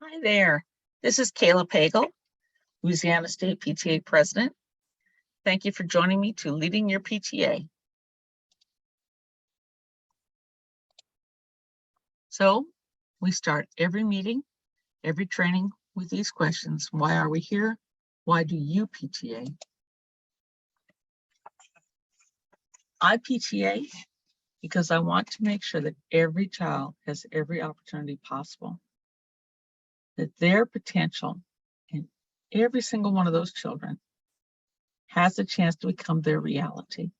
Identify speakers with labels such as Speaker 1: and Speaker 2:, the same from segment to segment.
Speaker 1: Hi there, this is Kayla Pagel, Louisiana State PTA President. Thank you for joining me to Leading Your PTA. So we start every meeting, every training with these questions. Why are we here? Why do you PTA? I PTA because I want to make sure that every child has every opportunity possible, that their potential in every single one of those children has a chance to become their reality.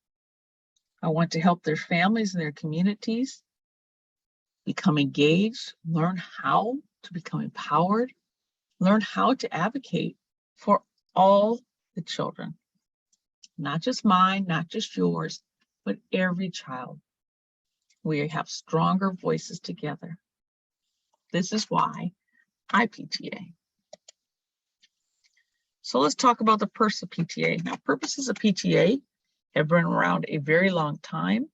Speaker 1: I want to help their families and their communities become engaged, learn how to become empowered, learn how to advocate for all the children, not just mine, not just yours, but every child. We have stronger voices together. This is why I PTA. So let's talk about the purpose of PTA. Now, purposes of PTA have been around a very long time.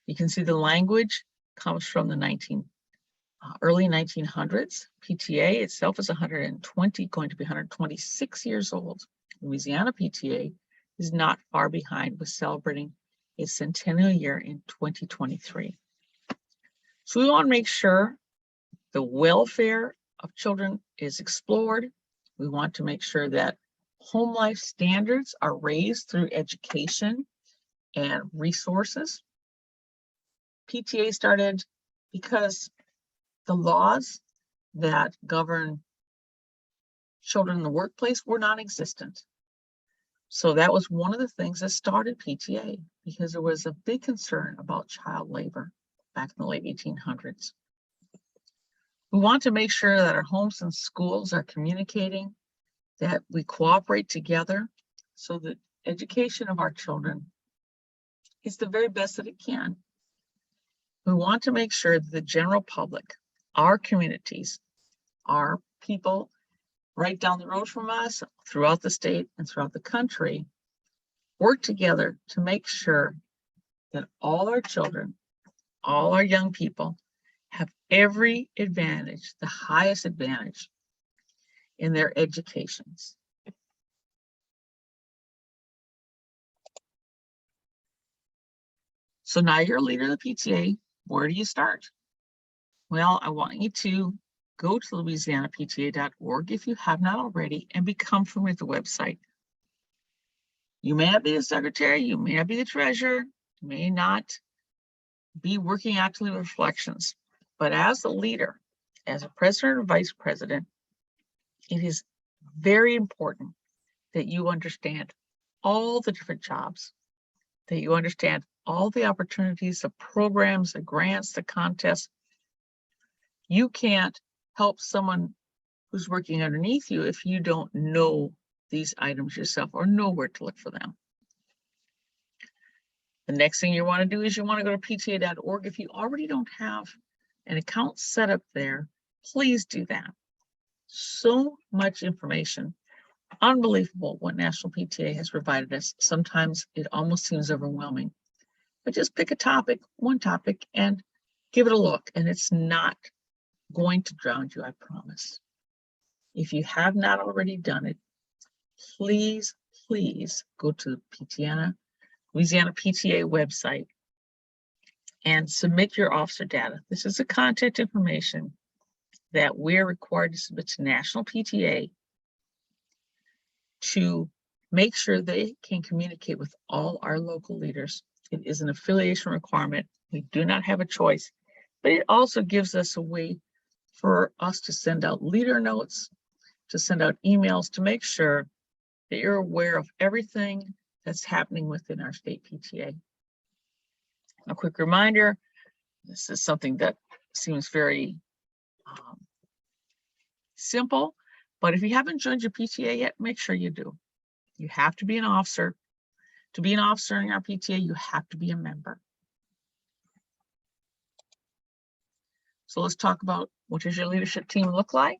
Speaker 1: You can see the language comes from the early 1900s. PTA itself is 120, going to be 126 years old. Louisiana PTA is not far behind with celebrating its centennial year in 2023. So we want to make sure the welfare of children is explored. We want to make sure that home life standards are raised through education and resources. PTA started because the laws that govern children in the workplace were non-existent. So that was one of the things that started PTA, because there was a big concern about child labor back in the late 1800s. We want to make sure that our homes and schools are communicating, that we cooperate together so that education of our children is the very best that it can. We want to make sure that the general public, our communities, our people right down the road from us, throughout the state and throughout the country, work together to make sure that all our children, all our young people have every advantage, the highest advantage in their educations. So now you're a leader of the PTA. Where do you start? Well, I want you to go to louisianapta.org if you have not already and become familiar with the website. You may not be the secretary, you may not be the treasurer, you may not be working actively with reflections, but as a leader, as a president or vice president, it is very important that you understand all the different jobs, that you understand all the opportunities, the programs, the grants, the contests. You can't help someone who's working underneath you if you don't know these items yourself or know where to look for them. The next thing you want to do is you want to go to pta.org. If you already don't have an account set up there, please do that. So much information. Unbelievable what National PTA has provided us. Sometimes it almost seems overwhelming. But just pick a topic, one topic, and give it a look. And it's not going to drown you, I promise. If you have not already done it, please go to the Louisiana PTA website and submit your officer data. This is the contact information that we're required to submit to National PTA to make sure they can communicate with all our local leaders. It is an affiliation requirement. We do not have a choice, but it also gives us a way for us to send out leader notes, to send out emails, to make sure that you're aware of everything that's happening within our state PTA. A quick reminder, this is something that seems very simple, but if you haven't joined your PTA yet, make sure you do. You have to be an officer. To be an officer in our PTA, you have to be a member. So let's talk about what does your leadership team look like?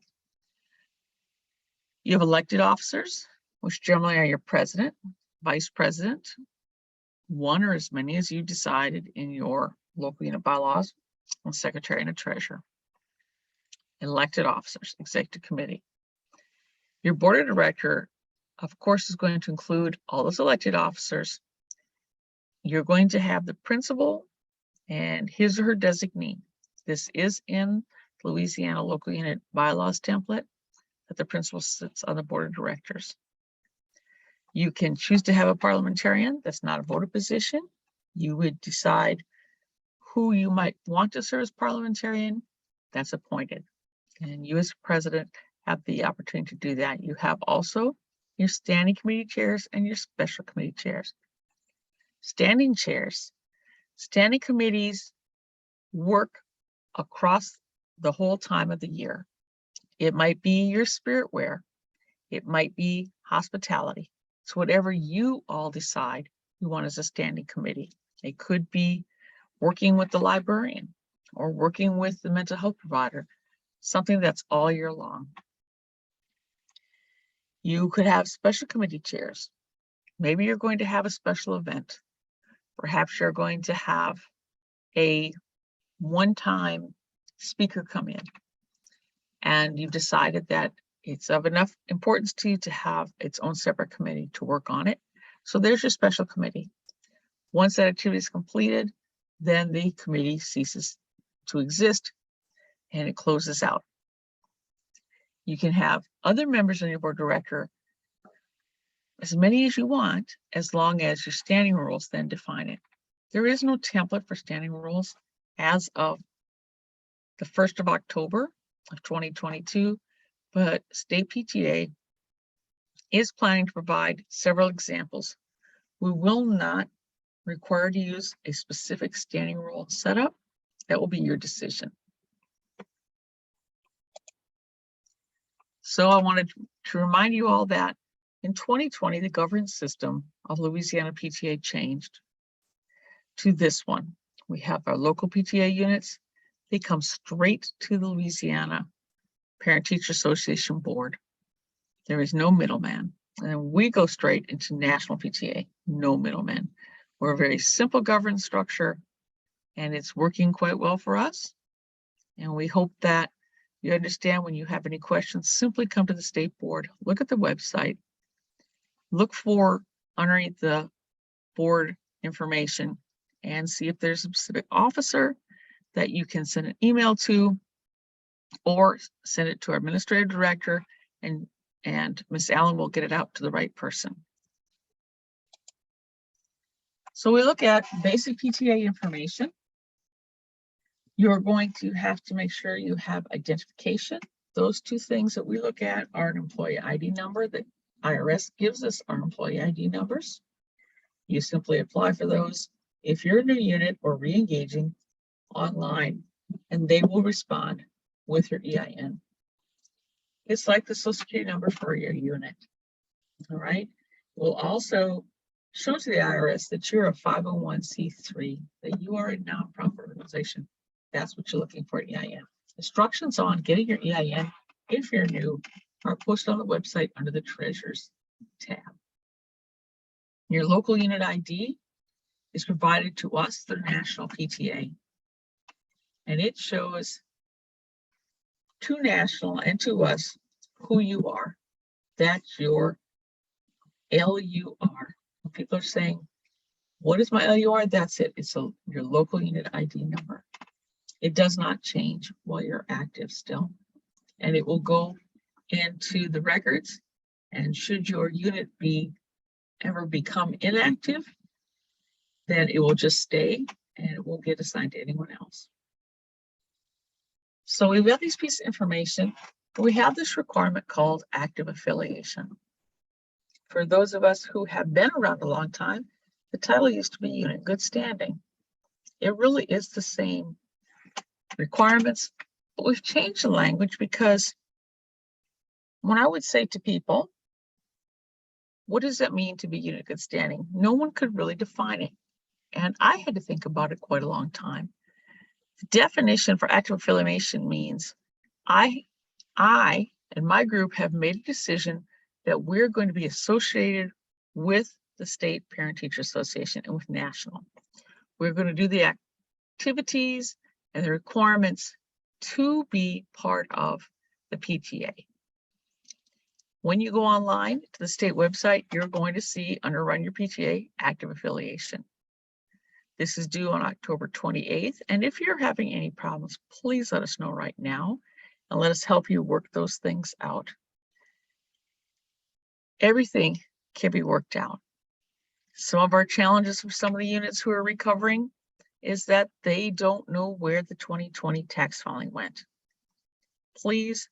Speaker 1: You have elected officers, which generally are your president, vice president, one or as many as you decided in your local unit bylaws, and secretary and a treasurer. elected officers, executive committee. Your board of director, of course, is going to include all those elected officers. You're going to have the principal and his or her designee. This is in Louisiana local unit bylaws template that the principal sits on the board of directors. You can choose to have a parliamentarian. That's not a voted position. You would decide who you might want to serve as parliamentarian. That's appointed. And you as president have the opportunity to do that. You have also your standing committee chairs and your special committee chairs. Standing chairs. Standing committees work across the whole time of the year. It might be your spirit wear. It might be hospitality. So whatever you all decide you want as a standing committee. It could be working with the librarian or working with the mental health provider, something that's all year long. You could have special committee chairs. Maybe you're going to have a special event. Perhaps you're going to have a one-time speaker come in, and you've decided that it's of enough importance to you to have its own separate committee to work on it. So there's your special committee. Once that activity is completed, then the committee ceases to exist and it closes out. You can have other members on your board of director, as many as you want, as long as your standing rules then define it. There is no template for standing rules as of the 1st of October of 2022, but state PTA is planning to provide several examples. We will not require to use a specific standing rule setup. That will be your decision. So I wanted to remind you all that in 2020, the governance system of Louisiana PTA changed to this one. We have our local PTA units. They come straight to the Louisiana Parent-Teacher Association board. There is no middleman. And we go straight into national PTA, no middleman. We're a very simple governance structure, and it's working quite well for us. And we hope that you understand when you have any questions, simply come to the state board, look at the website, look for underneath the board information and see if there's a specific officer that you can send an email to, or send it to our administrative director, and Ms. Allen will get it out to the right person. So we look at basic PTA information. You're going to have to make sure you have identification. Those two things that we look at are an employee ID number. The IRS gives us our employee ID numbers. You simply apply for those if you're a new unit or re-engaging online, and they will respond with your EIN. It's like the Social Security number for your unit. All right. We'll also show to the IRS that you're a 501c3, that you are a nonprofit organization. That's what you're looking for, EIN. Instructions on getting your EIN, if you're new, are posted on the website under the Treasures tab. Your local unit ID is provided to us through National PTA, and it shows to National and to us who you are. That's your LUR. People are saying, what is my LUR? That's it. It's your local unit ID number. It does not change while you're active still, and it will go into the records. And should your unit ever become inactive, then it will just stay and it won't get assigned to anyone else. So we've got these pieces of information. We have this requirement called active affiliation. For those of us who have been around a long time, the title used to be unit good standing. It really is the same requirements, but we've changed the language, because when I would say to people, what does that mean to be unit good standing? No one could really define it. And I had to think about it quite a long time. The definition for active affiliation means I and my group have made a decision that we're going to be associated with the State Parent-Teacher Association and with National. We're going to do the activities and the requirements to be part of the PTA. When you go online to the state website, you're going to see under Run Your PTA, active affiliation. This is due on October 28th. And if you're having any problems, please let us know right now and let us help you work those things out. Everything can be worked out. Some of our challenges for some of the units who are recovering is that they don't know where the 2020 tax filing went. Please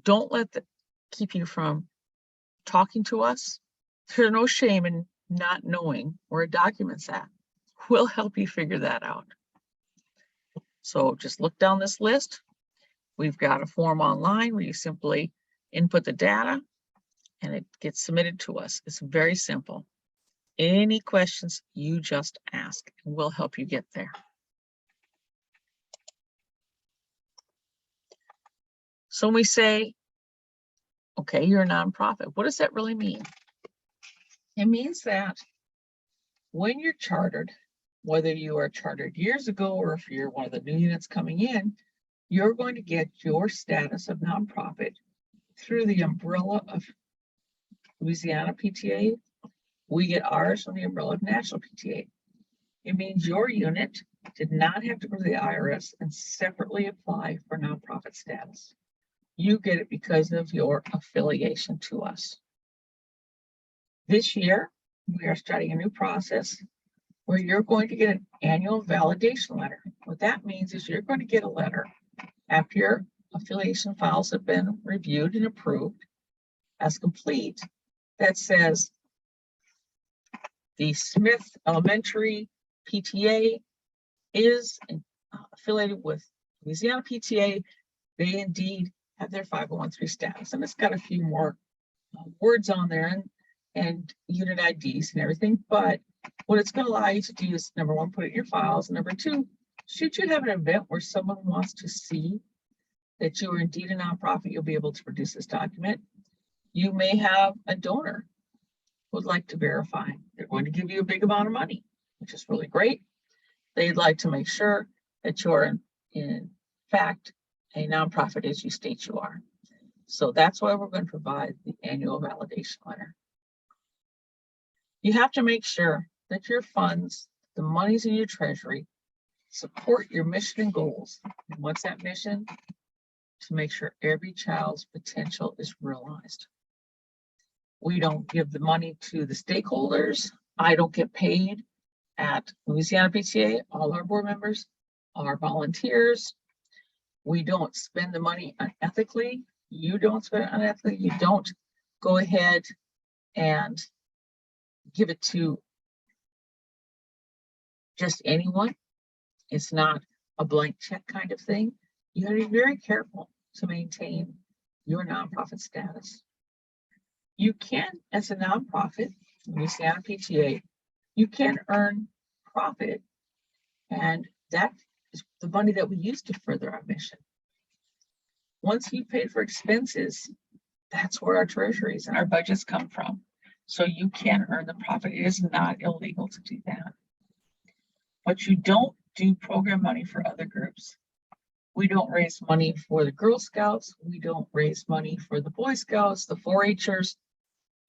Speaker 1: don't let that keep you from talking to us. There's no shame in not knowing where a document's at. We'll help you figure that out. So just look down this list. We've got a form online where you simply input the data and it gets submitted to us. It's very simple. Any questions, you just ask and we'll help you get there. So when we say, okay, you're a nonprofit, what does that really mean? It means that when you're chartered, whether you are chartered years ago or if you're one of the new units coming in, you're going to get your status of nonprofit through the umbrella of Louisiana PTA. We get ours from the umbrella of National PTA. It means your unit did not have to go to the IRS and separately apply for nonprofit status. You get it because of your affiliation to us. This year, we are starting a new process where you're going to get an annual validation letter. What that means is you're going to get a letter after your affiliation files have been reviewed and approved as complete that says the Smith Elementary PTA is affiliated with Louisiana PTA. They indeed have their 501(c)(3) status, and it's got a few more words on there and unit IDs and everything. But what it's going to allow you to do is, number one, put it in your files. And number two, should you have an event where someone wants to see that you are indeed a nonprofit, you'll be able to produce this document. You may have a donor who would like to verify. They're going to give you a big amount of money, which is really great. They'd like to make sure that you're in fact a nonprofit as you state you are. So that's why we're going to provide the annual validation letter. You have to make sure that your funds, the monies in your treasury, support your mission and goals. And what's that mission? To make sure every child's potential is realized. We don't give the money to the stakeholders. I don't get paid at Louisiana PTA. All our board members are volunteers. We don't spend the money unethically. You don't spend it unethically. You don't go ahead and give it to just anyone. It's not a blank check kind of thing. You have to be very careful to maintain your nonprofit status. You can, as a nonprofit, Louisiana PTA, you can earn profit, and that is the money that we use to further our mission. Once you paid for expenses, that's where our treasuries and our budgets come from. So you can earn the profit. It is not illegal to do that. But you don't do program money for other groups. We don't raise money for the Girl Scouts. We don't raise money for the Boy Scouts, the 4-Hers,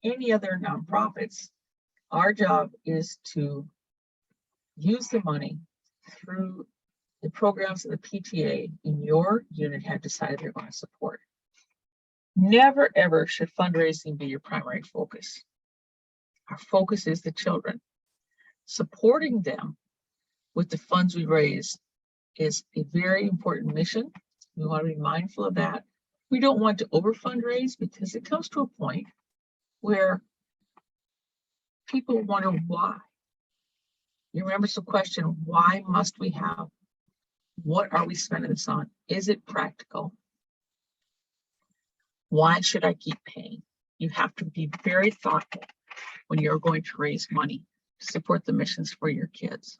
Speaker 1: any other nonprofits. Our job is to use the money through the programs that the PTA in your unit have decided they're going to support. Never, ever should fundraising be your primary focus. Our focus is the children. Supporting them with the funds we raise is a very important mission. We want to be mindful of that. We don't want to over fundraise because it comes to a point where people wonder why. You remember the question, why must we have? What are we spending this on? Is it practical? Why should I keep paying? You have to be very thoughtful when you're going to raise money to support the missions for your kids.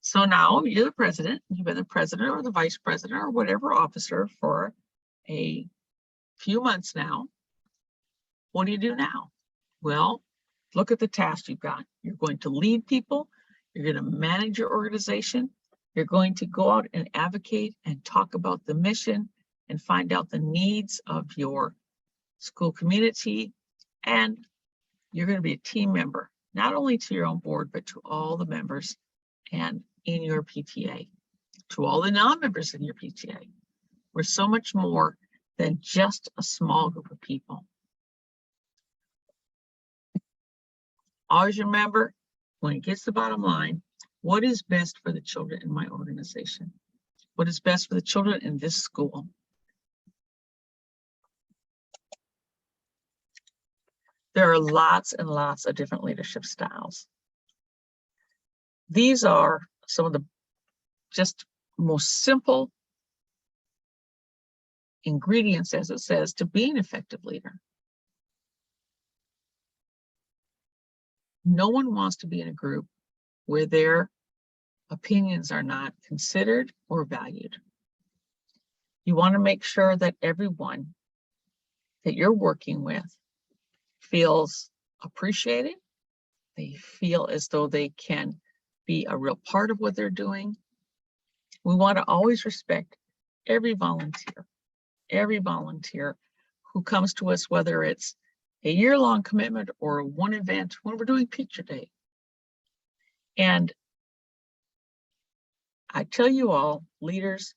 Speaker 1: So now you're the president. You've been the president or the vice president or whatever officer for a few months now. What do you do now? Well, look at the task you've got. You're going to lead people. You're going to manage your organization. You're going to go out and advocate and talk about the mission and find out the needs of your school community. And you're going to be a team member, not only to your own board, but to all the members and in your PTA, to all the non-members in your PTA. We're so much more than just a small group of people. Always remember, when it gets to the bottom line, what is best for the children in my organization? What is best for the children in this school? There are lots and lots of different leadership styles. These are some of the just most simple ingredients, as it says, to be an effective leader. No one wants to be in a group where their opinions are not considered or valued. You want to make sure that everyone that you're working with feels appreciated. They feel as though they can be a real part of what they're doing. We want to always respect every volunteer who comes to us, whether it's a year-long commitment or one event when we're doing picture day. And I tell you all, leaders,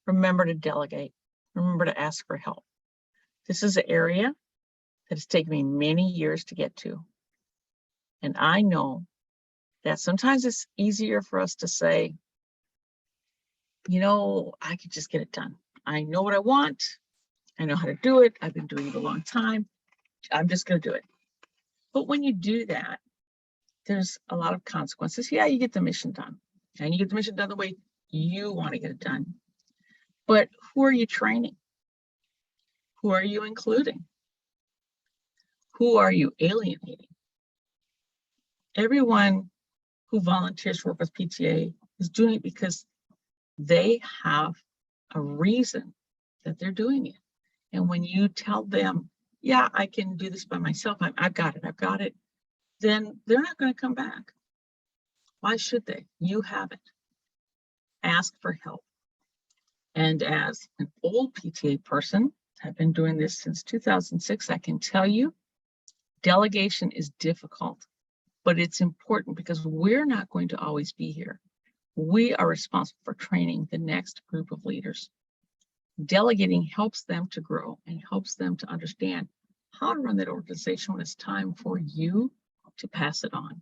Speaker 1: remember to delegate, remember to ask for help. This is an area that has taken me many years to get to. And I know that sometimes it's easier for us to say, you know, I could just get it done. I know what I want. I know how to do it. I've been doing it a long time. I'm just going to do it. But when you do that, there's a lot of consequences. Yeah, you get the mission done. And you get the mission done the way you want to get it done. But who are you training? Who are you including? Who are you alienating? Everyone who volunteers to work with PTA is doing it because they have a reason that they're doing it. And when you tell them, yeah, I can do this by myself, I've got it, then they're not going to come back. Why should they? You have it. Ask for help. And as an old PTA person, I've been doing this since 2006, I can tell you, delegation is difficult, but it's important because we're not going to always be here. We are responsible for training the next group of leaders. Delegating helps them to grow and helps them to understand how to run that organization when it's time for you to pass it on.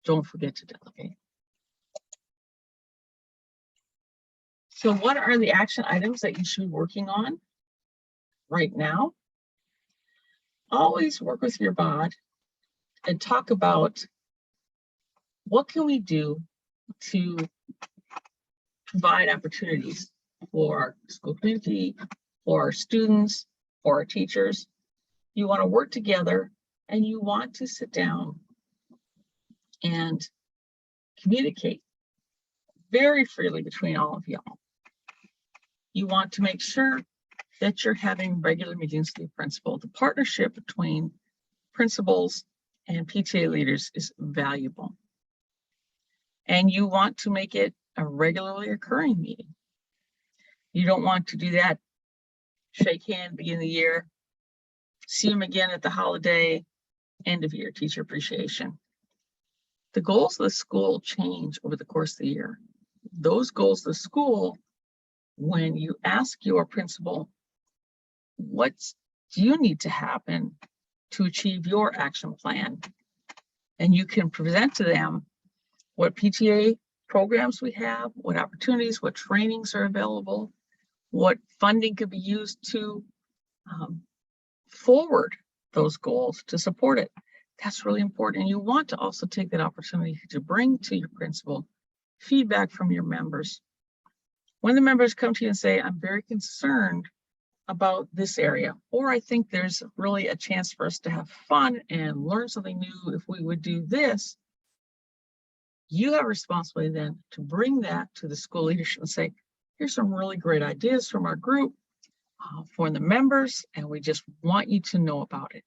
Speaker 1: Don't forget to delegate. So what are the action items that you should be working on right now? Always work with your bod and talk about what can we do to provide opportunities for our school community, for our students, for our teachers. You want to work together and you want to sit down and communicate very freely between all of y'all. You want to make sure that you're having regular meetings with the principal. The partnership between principals and PTA leaders is valuable. And you want to make it a regularly occurring meeting. You don't want to do that, shake hand, begin of the year, see them again at the holiday, end of year, teacher appreciation. The goals of the school change over the course of the year. Those goals of the school, when you ask your principal, what do you need to happen to achieve your action plan? And you can present to them what PTA programs we have, what opportunities, what trainings are available, what funding could be used to forward those goals, to support it. That's really important. And you want to also take that opportunity to bring to your principal feedback from your members. When the members come to you and say, I'm very concerned about this area, or I think there's really a chance for us to have fun and learn something new if we would do this, you have a responsibility then to bring that to the school leadership and say, here's some really great ideas from our group for the members, and we just want you to know about it.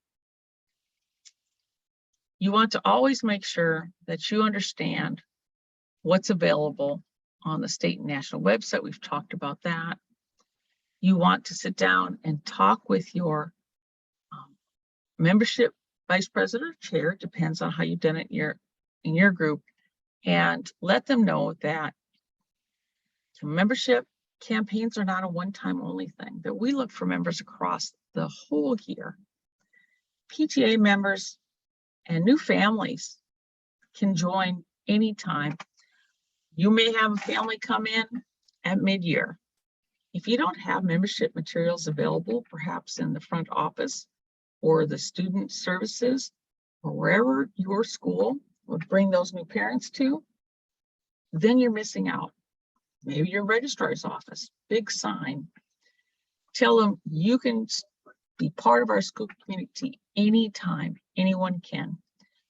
Speaker 1: You want to always make sure that you understand what's available on the state and national website. We've talked about that. You want to sit down and talk with your membership vice president or chair, depends on how you've done it in your group, and let them know that membership campaigns are not a one-time only thing, that we look for members across the whole year. PTA members and new families can join anytime. You may have a family come in at mid-year. If you don't have membership materials available, perhaps in the front office or the student services or wherever your school would bring those new parents to, then you're missing out. Maybe your registrar's office, big sign. Tell them you can be part of our school community anytime, anyone can.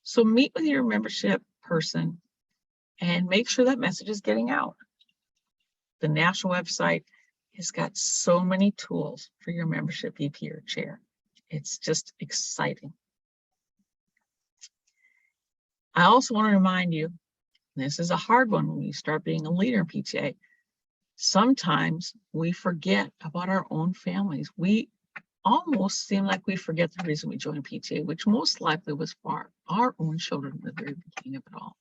Speaker 1: So meet with your membership person and make sure that message is getting out. The national website has got so many tools for your membership VP or chair. It's just exciting. I also want to remind you, this is a hard one when you start being a leader in PTA. Sometimes we forget about our own families. We almost seem like we forget the reason we joined PTA, which most likely was for our own children at the very beginning of it all.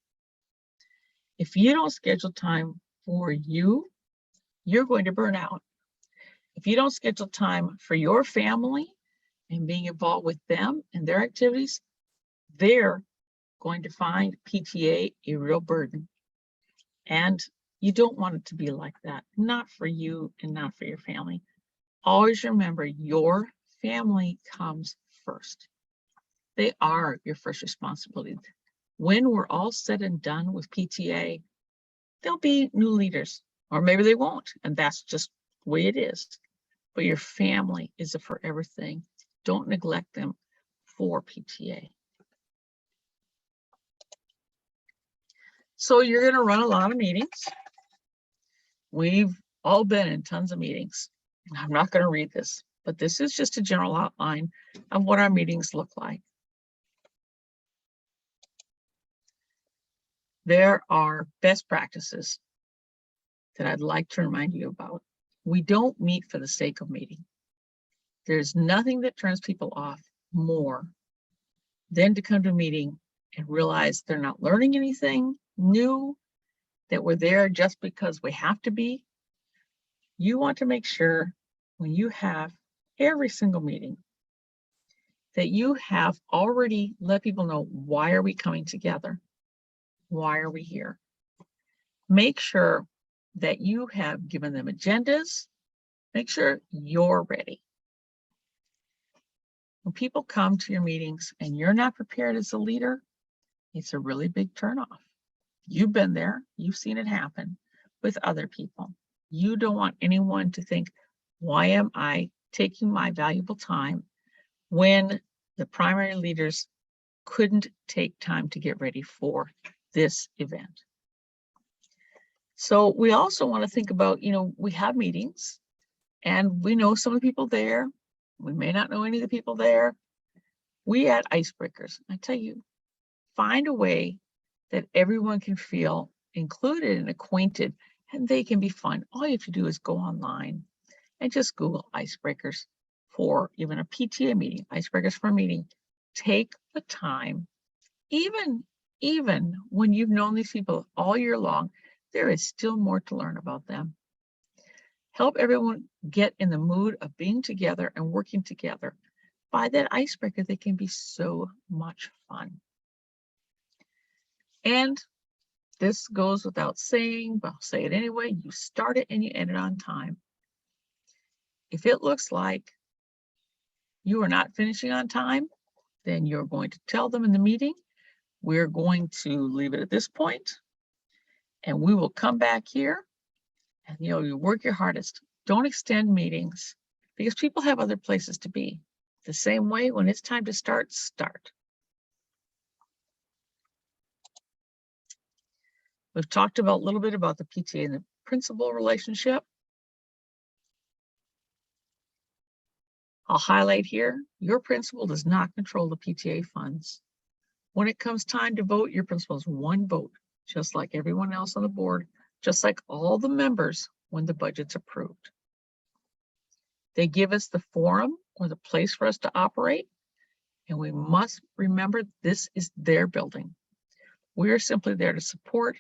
Speaker 1: If you don't schedule time for you, you're going to burn out. If you don't schedule time for your family and being involved with them and their activities, they're going to find PTA a real burden. And you don't want it to be like that, not for you and not for your family. Always remember, your family comes first. They are your first responsibility. When we're all said and done with PTA, there'll be new leaders, or maybe they won't, and that's just the way it is. But your family is a forever thing. Don't neglect them for PTA. So you're going to run a lot of meetings. We've all been in tons of meetings. I'm not going to read this, but this is just a general outline of what our meetings look like. There are best practices that I'd like to remind you about. We don't meet for the sake of meeting. There's nothing that turns people off more than to come to a meeting and realize they're not learning anything new, that we're there just because we have to be. You want to make sure when you have every single meeting that you have already let people know, why are we coming together? Why are we here? Make sure that you have given them agendas. Make sure you're ready. When people come to your meetings and you're not prepared as a leader, it's a really big turnoff. You've been there, you've seen it happen with other people. You don't want anyone to think, why am I taking my valuable time when the primary leaders couldn't take time to get ready for this event? So we also want to think about, we have meetings and we know some of the people there. We may not know any of the people there. We add icebreakers. I tell you, find a way that everyone can feel included and acquainted, and they can be fun. All you have to do is go online and just Google icebreakers for even a PTA meeting, icebreakers for a meeting. Take the time, even when you've known these people all year long, there is still more to learn about them. Help everyone get in the mood of being together and working together. By that icebreaker, they can be so much fun. And this goes without saying, but I'll say it anyway, you start it and you end it on time. If it looks like you are not finishing on time, then you're going to tell them in the meeting, we're going to leave it at this point, and we will come back here and you work your hardest. Don't extend meetings because people have other places to be. The same way, when it's time to start, start. We've talked about a little bit about the PTA and the principal relationship. I'll highlight here, your principal does not control the PTA funds. When it comes time to vote, your principal has one vote, just like everyone else on the board, just like all the members when the budget's approved. They give us the forum or the place for us to operate, and we must remember this is their building. We are simply there to support,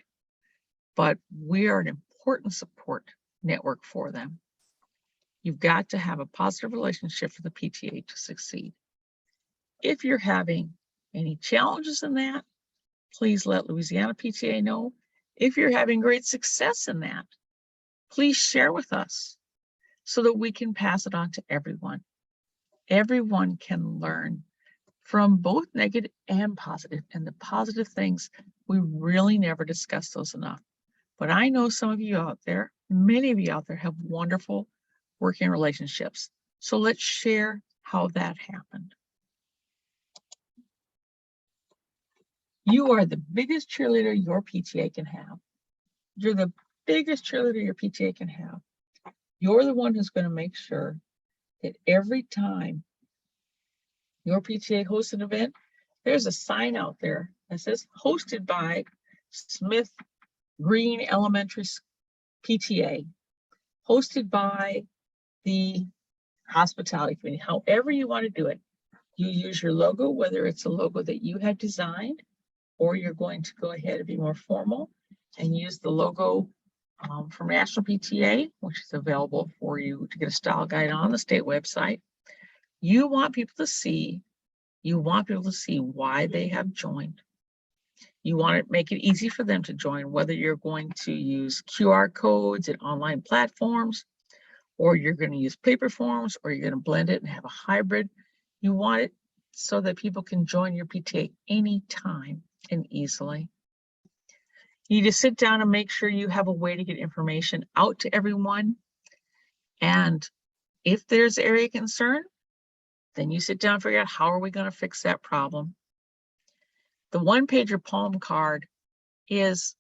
Speaker 1: but we are an important support network for them. You've got to have a positive relationship for the PTA to succeed. If you're having any challenges in that, please let Louisiana PTA know. If you're having great success in that, please share with us so that we can pass it on to everyone. Everyone can learn from both negative and positive. And the positive things, we really never discuss those enough. But I know some of you out there, many of you out there have wonderful working relationships. So let's share how that happened. You are the biggest cheerleader your PTA can have. You're the biggest cheerleader your PTA can have. You're the one who's going to make sure that every time your PTA hosts an event, there's a sign out there that says hosted by Smith Green Elementary PTA, hosted by the hospitality committee. However you want to do it, you use your logo, whether it's a logo that you had designed, or you're going to go ahead and be more formal and use the logo from National PTA, which is available for you to get a style guide on the state website. You want people to see why they have joined. You want to make it easy for them to join, whether you're going to use QR codes and online platforms, or you're going to use paper forms, or you're going to blend it and have a hybrid. You want it so that people can join your PTA anytime and easily. You need to sit down and make sure you have a way to get information out to everyone. And if there's area concern, then you sit down and figure out how are we going to fix that problem. The one-pager palm card is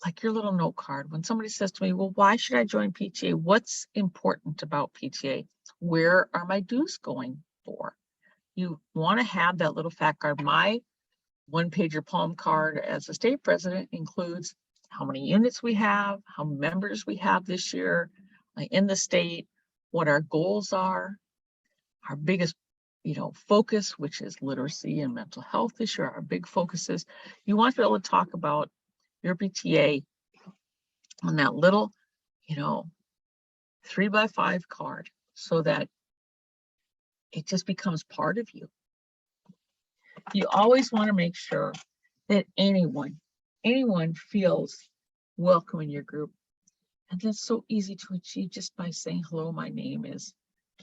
Speaker 1: like your little note card. When somebody says to me, well, why should I join PTA? What's important about PTA? Where are my dues going for? You want to have that little fact card. My one-pager palm card as a state president includes how many units we have, how many members we have this year in the state, what our goals are, our biggest focus, which is literacy and mental health this year, our big focuses. You want to be able to talk about your PTA on that little, 3x5 card so that it just becomes part of you. You always want to make sure that anyone feels welcome in your group. And that's so easy to achieve just by saying, hello, my name is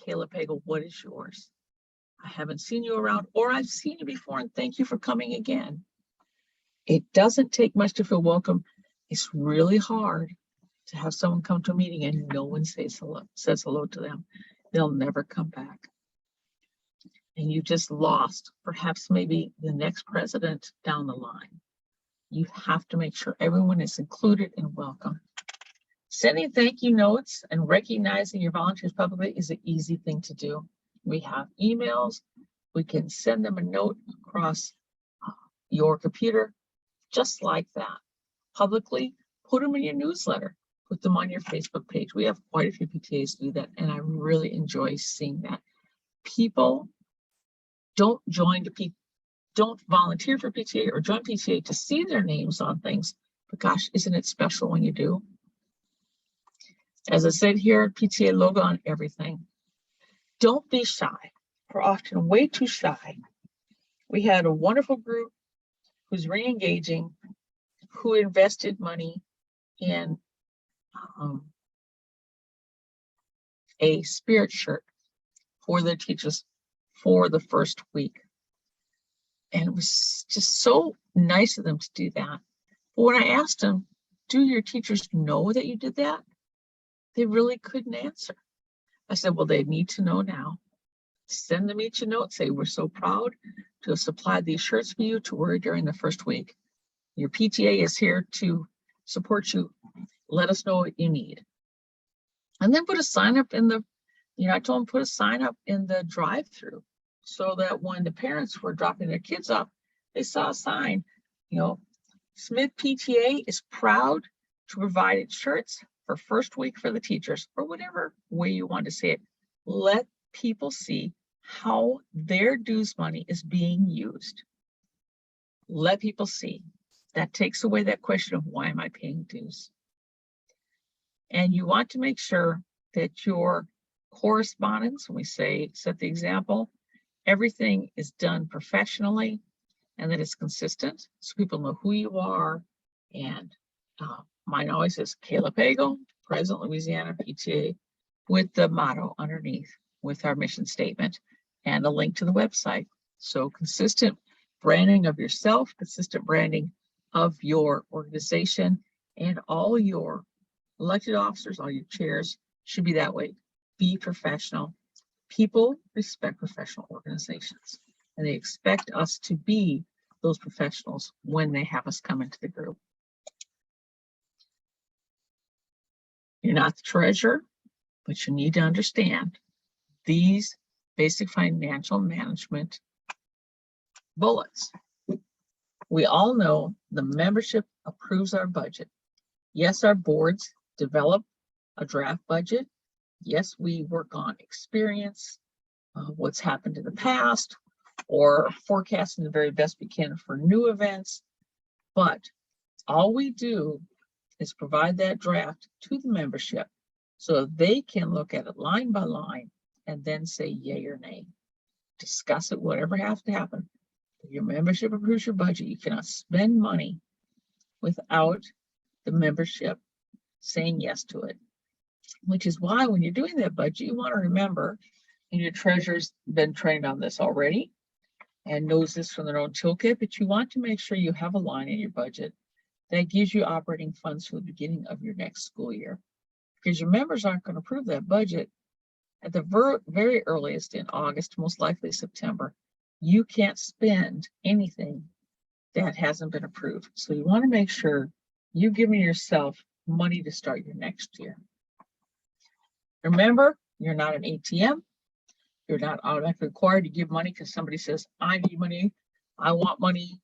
Speaker 1: Kayla Pagel. What is yours? I haven't seen you around, or I've seen you before, and thank you for coming again. It doesn't take much to feel welcome. It's really hard to have someone come to a meeting and no one says hello to them. They'll never come back. And you just lost perhaps maybe the next president down the line. You have to make sure everyone is included and welcome. Sending thank you notes and recognizing your volunteers publicly is an easy thing to do. We have emails. We can send them a note across your computer, just like that. Publicly, put them in your newsletter, put them on your Facebook page. We have quite a few PTAs do that, and I really enjoy seeing that. People don't volunteer for PTA or join PTA to see their names on things, but gosh, isn't it special when you do? As I said here, PTA logo on everything. Don't be shy. We're often way too shy. We had a wonderful group who's re-engaging, who invested money in a spirit shirt for their teachers for the first week. And it was just so nice of them to do that. But when I asked them, do your teachers know that you did that? They really couldn't answer. I said, well, they need to know now. Send them each a note, say, we're so proud to have supplied these shirts for you to wear during the first week. Your PTA is here to support you. Let us know what you need. And then put a sign up in the, I told them put a sign up in the drive-through so that when the parents were dropping their kids off, they saw a sign, Smith PTA is proud to provide insurance for first week for the teachers, or whatever way you want to say it. Let people see how their dues money is being used. Let people see. That takes away that question of why am I paying dues? And you want to make sure that your correspondence, when we say set the example, everything is done professionally and that it's consistent so people know who you are. And mine always says Kayla Pagel, President Louisiana PTA, with the motto underneath with our mission statement and a link to the website. So consistent branding of yourself, consistent branding of your organization, and all your elected officers, all your chairs should be that way. Be professional. People respect professional organizations, and they expect us to be those professionals when they have us come into the group. You're not the treasurer, but you need to understand these basic financial management bullets. We all know the membership approves our budget. Yes, our boards develop a draft budget. Yes, we work on experience, what's happened in the past, or forecasting the very best we can for new events. But all we do is provide that draft to the membership so they can look at it line by line and then say yay or nay. Discuss it, whatever has to happen. If your membership approves your budget, you cannot spend money without the membership saying yes to it. Which is why when you're doing that budget, you want to remember, and your treasurer's been trained on this already and knows this from their own toolkit, but you want to make sure you have a line in your budget that gives you operating funds for the beginning of your next school year. Because your members aren't going to approve that budget at the very earliest in August, most likely September. You can't spend anything that hasn't been approved. So you want to make sure you're giving yourself money to start your next year. Remember, you're not an ATM. You're not automatically required to give money because somebody says, I need money, I want money,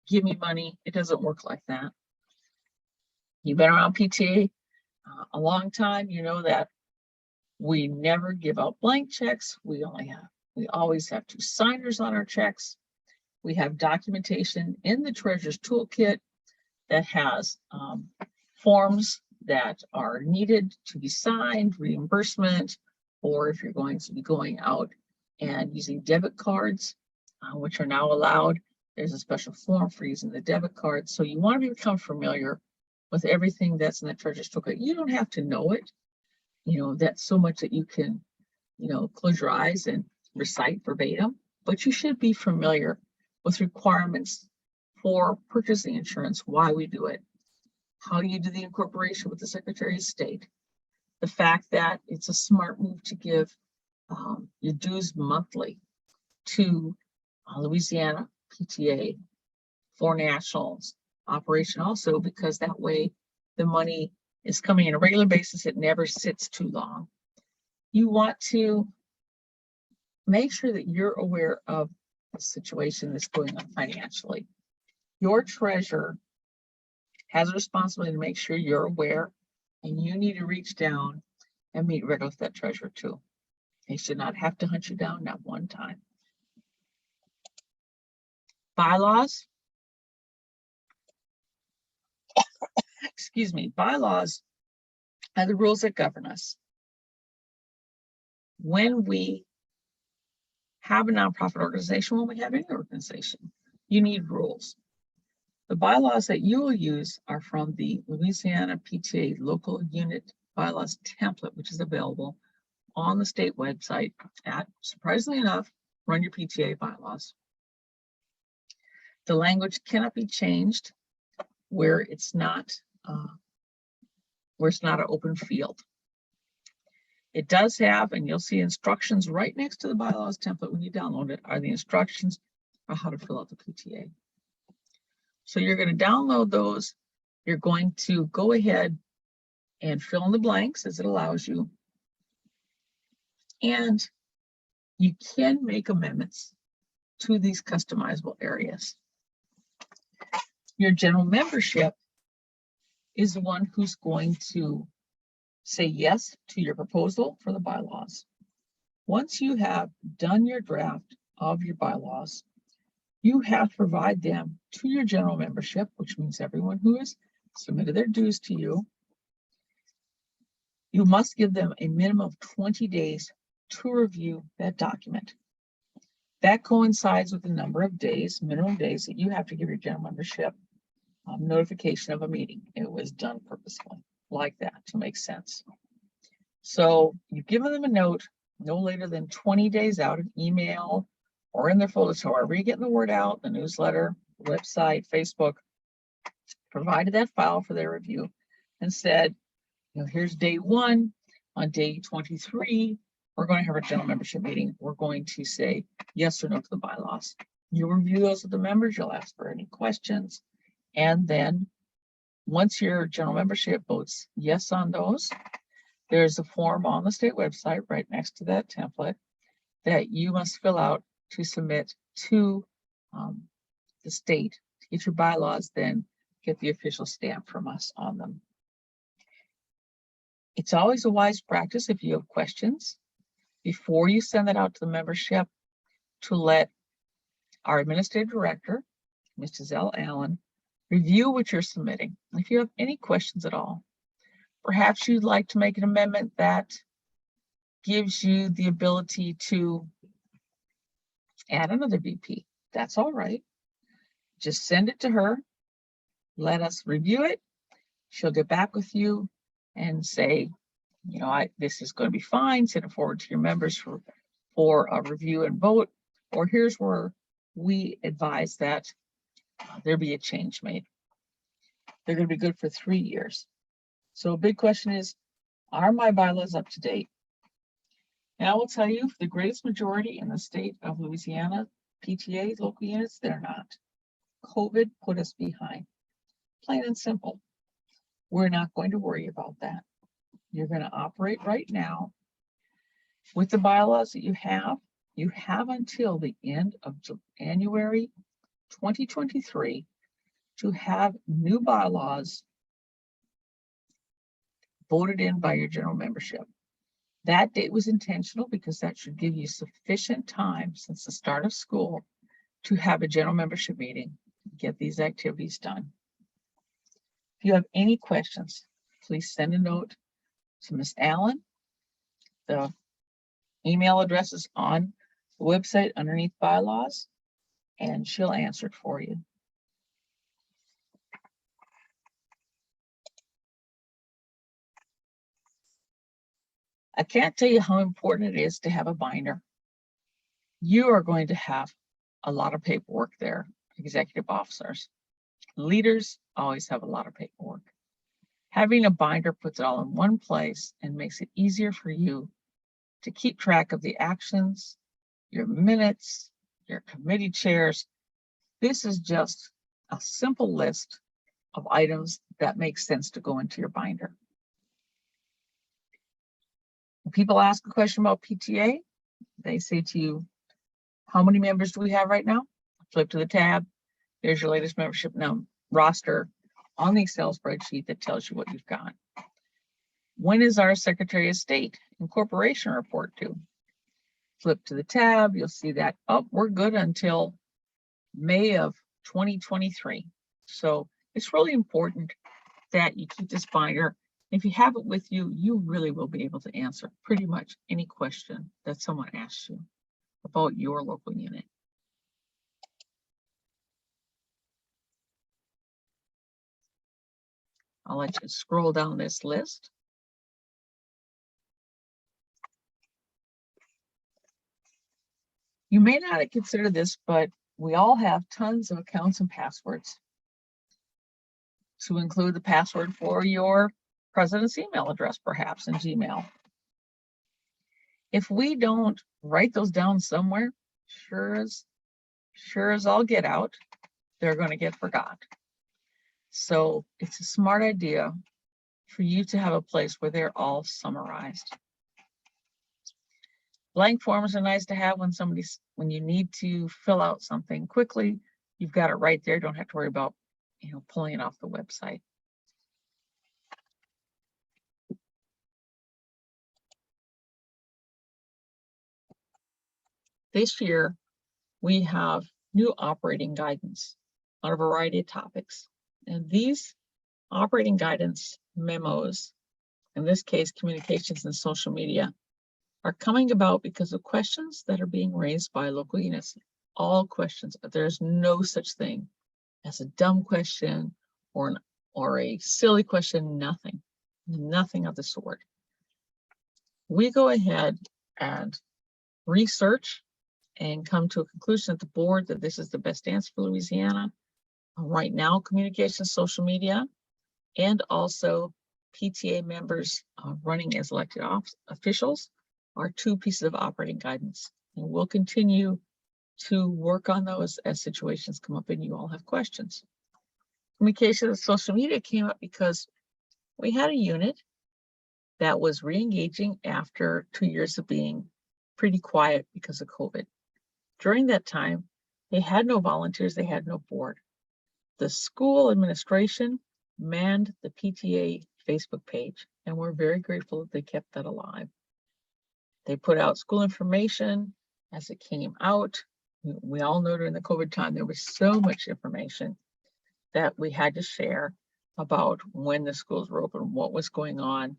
Speaker 1: give me money. It doesn't work like that. You've been around PTA a long time. You know that we never give out blank checks. We always have 2 signers on our checks. We have documentation in the treasurer's toolkit that has forms that are needed to be signed, reimbursement, or if you're going to be going out and using debit cards, which are now allowed, there's a special form for using the debit card. So you want to become familiar with everything that's in the treasurer's toolkit. You don't have to know it. That's so much that you can, close your eyes and recite verbatim, but you should be familiar with requirements for purchasing insurance, why we do it, how you do the incorporation with the Secretary of State, the fact that it's a smart move to give your dues monthly to Louisiana PTA for nationals operation also, because that way the money is coming on a regular basis. It never sits too long. You want to make sure that you're aware of the situation that's going on financially. Your treasurer has a responsibility to make sure you're aware, and you need to reach down and meet regularly with that treasurer too. They should not have to hunt you down not one time. Bylaws. Excuse me. Bylaws are the rules that govern us. When we have a nonprofit organization, when we have any organization, you need rules. The bylaws that you will use are from the Louisiana PTA local unit bylaws template, which is available on the state website at, surprisingly enough, Run Your PTA Bylaws. The language cannot be changed where it's not an open field. It does have, and you'll see instructions right next to the bylaws template when you download it, are the instructions on how to fill out the PTA. So you're going to download those. You're going to go ahead and fill in the blanks as it allows you. And you can make amendments to these customizable areas. Your general membership is the one who's going to say yes to your proposal for the bylaws. Once you have done your draft of your bylaws, you have to provide them to your general membership, which means everyone who has submitted their dues to you. You must give them a minimum of 20 days to review that document. That coincides with the number of days, minimum days, that you have to give your general membership notification of a meeting. It was done purposefully like that to make sense. So you've given them a note no later than 20 days out, an email or in their folders, however you're getting the word out, the newsletter, website, Facebook, provided that file for their review and said, here's day 1. On day 23, we're going to have a general membership meeting. We're going to say yes or no to the bylaws. You'll review those with the members. You'll ask for any questions. And then once your general membership votes yes on those, there's a form on the state website right next to that template that you must fill out to submit to the state to get your bylaws, then get the official stamp from us on them. It's always a wise practice, if you have questions, before you send that out to the membership, to let our administrative director, Mrs. L. Allen, review what you're submitting. If you have any questions at all, perhaps you'd like to make an amendment that gives you the ability to add another VP. That's all right. Just send it to her. Let us review it. She'll get back with you and say, this is going to be fine. Send it forward to your members for a review and vote. Or here's where we advise that there be a change made. They're going to be good for 3 years. So a big question is, are my bylaws up to date? And I will tell you, for the greatest majority in the state of Louisiana, PTA local units, they're not. COVID put us behind. Plain and simple. We're not going to worry about that. You're going to operate right now with the bylaws that you have. You have until the end of January 2023 to have new bylaws voted in by your general membership. That date was intentional because that should give you sufficient time since the start of school to have a general membership meeting, get these activities done. If you have any questions, please send a note to Ms. Allen. The email address is on the website underneath bylaws, and she'll answer it for you. I can't tell you how important it is to have a binder. You are going to have a lot of paperwork there, executive officers. Leaders always have a lot of paperwork. Having a binder puts it all in one place and makes it easier for you to keep track of the actions, your minutes, your committee chairs. This is just a simple list of items that make sense to go into your binder. When people ask a question about PTA, they say to you, how many members do we have right now? Flip to the tab. There's your latest membership roster on the Excel spreadsheet that tells you what you've got. When is our Secretary of State Incorporation report due? Flip to the tab. You'll see that, we're good until May of 2023. So it's really important that you keep this binder. If you have it with you, you really will be able to answer pretty much any question that someone asks you about your local unit. I'll let you scroll down this list. You may not have considered this, but we all have tons of accounts and passwords, to include the password for your president's email address, perhaps in Gmail. If we don't write those down somewhere, sure as all get out, they're going to get forgot. So it's a smart idea for you to have a place where they're all summarized. Blank forms are nice to have when you need to fill out something quickly. You've got it right there. Don't have to worry about pulling it off the website. This year, we have new operating guidance on a variety of topics. And these operating guidance memos, in this case, communications and social media, are coming about because of questions that are being raised by local units. All questions. There's no such thing as a dumb question or a silly question. Nothing of the sort. We go ahead and research and come to a conclusion at the board that this is the best answer for Louisiana. Right now, communications, social media, and also PTA members running as elected officials are two pieces of operating guidance. And we'll continue to work on those as situations come up and you all have questions. Communication and social media came up because we had a unit that was re-engaging after 2 years of being pretty quiet because of COVID. During that time, they had no volunteers, they had no board. The school administration manned the PTA Facebook page, and we're very grateful that they kept that alive. They put out school information as it came out. We all know during the COVID time, there was so much information that we had to share about when the schools were open, what was going on,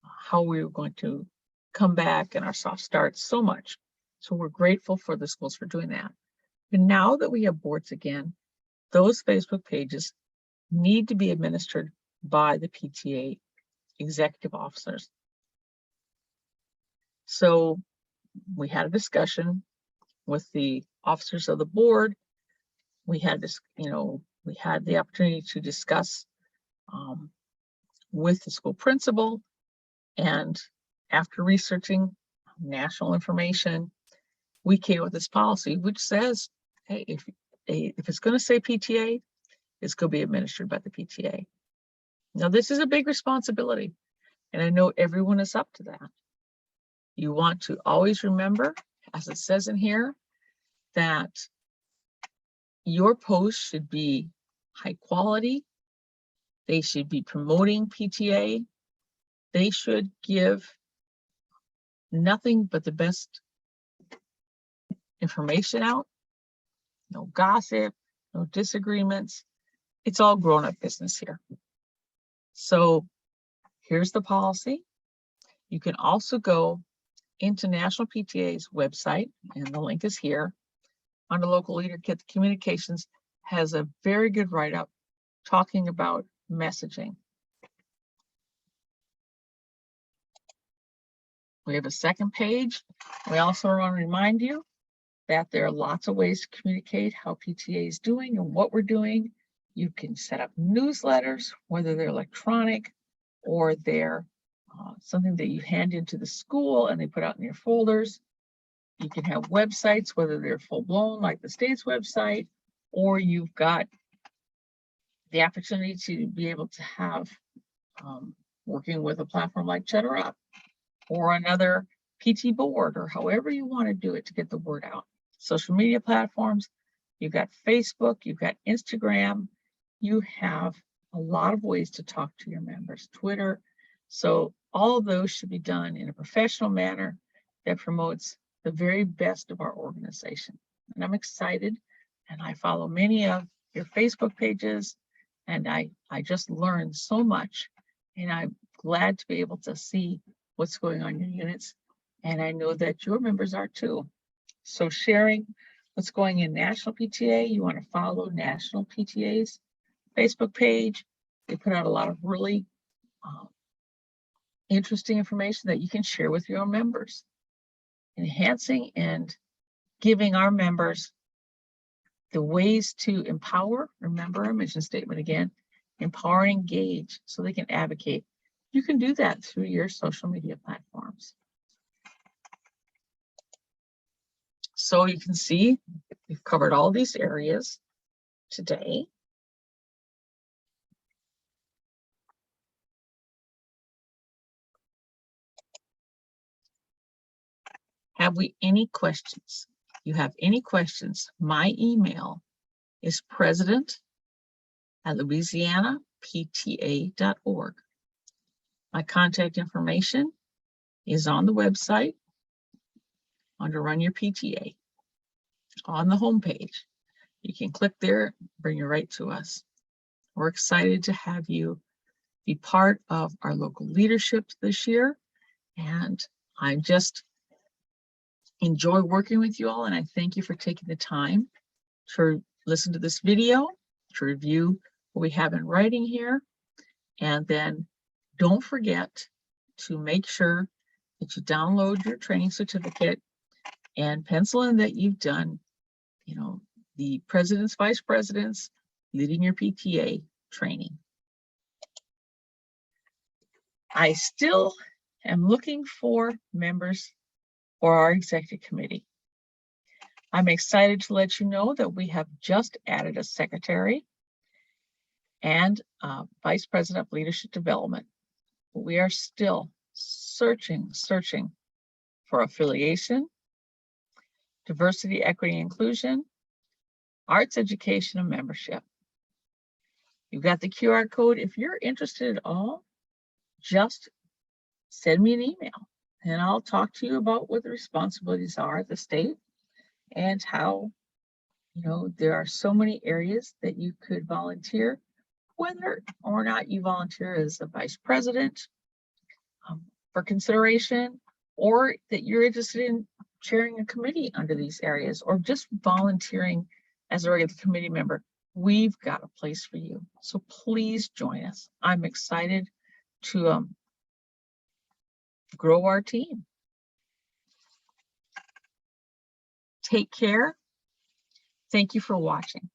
Speaker 1: how we were going to come back and our soft starts, so much. So we're grateful for the schools for doing that. And now that we have boards again, those Facebook pages need to be administered by the PTA executive officers. So we had a discussion with the officers of the board. We had this, we had the opportunity to discuss with the school principal, and after researching national information, we came with this policy which says, hey, if it's going to say PTA, it's going to be administered by the PTA. Now, this is a big responsibility, and I know everyone is up to that. You want to always remember, as it says in here, that your posts should be high quality. They should be promoting PTA. They should give nothing but the best information out. No gossip, no disagreements. It's all grown-up business here. So here's the policy. You can also go into National PTA's website, and the link is here. Under Local Leader Kit, Communications has a very good write-up talking about messaging. We have a second page. We also want to remind you that there are lots of ways to communicate how PTA is doing and what we're doing. You can set up newsletters, whether they're electronic or they're something that you hand into the school and they put out in your folders. You can have websites, whether they're full-blown like the state's website, or you've got the opportunity to be able to have working with a platform like Cheddar Up or another PT board, or however you want to do it to get the word out. Social media platforms, you've got Facebook, you've got Instagram, you have a lot of ways to talk to your members, Twitter. So all of those should be done in a professional manner that promotes the very best of our organization. And I'm excited, and I follow many of your Facebook pages, and I just learned so much, and I'm glad to be able to see what's going on in your units. And I know that your members are too. So sharing what's going in National PTA, you want to follow National PTA's Facebook page. They put out a lot of really interesting information that you can share with your members. Enhancing and giving our members the ways to empower. Remember our mission statement again, empower and engage so they can advocate. You can do that through your social media platforms. So you can see we've covered all these areas today. Have we any questions? If you have any questions, my email is president@louisianapta.org. My contact information is on the website under Run Your PTA. on the home page. You can click there, bring you right to us. We're excited to have you be part of our local leadership this year. And I just enjoy working with you all. And I thank you for taking the time to listen to this video, to review what we have in writing here. And then don't forget to make sure that you download your training certificate and pencil in that you've done, the presidents, vice presidents, leading your PTA training. I still am looking for members for our executive committee. I'm excited to let you know that we have just added a secretary and vice president of leadership development. We are still searching for affiliation, diversity, equity, inclusion, arts, education, and membership. You've got the QR code. If you're interested at all, just send me an email and I'll talk to you about what the responsibilities are at the state and how, there are so many areas that you could volunteer, whether or not you volunteer as a vice president for consideration, or that you're interested in chairing a committee under these areas, or just volunteering as a regular committee member. We've got a place for you. So please join us. I'm excited to grow our team. Take care. Thank you for watching.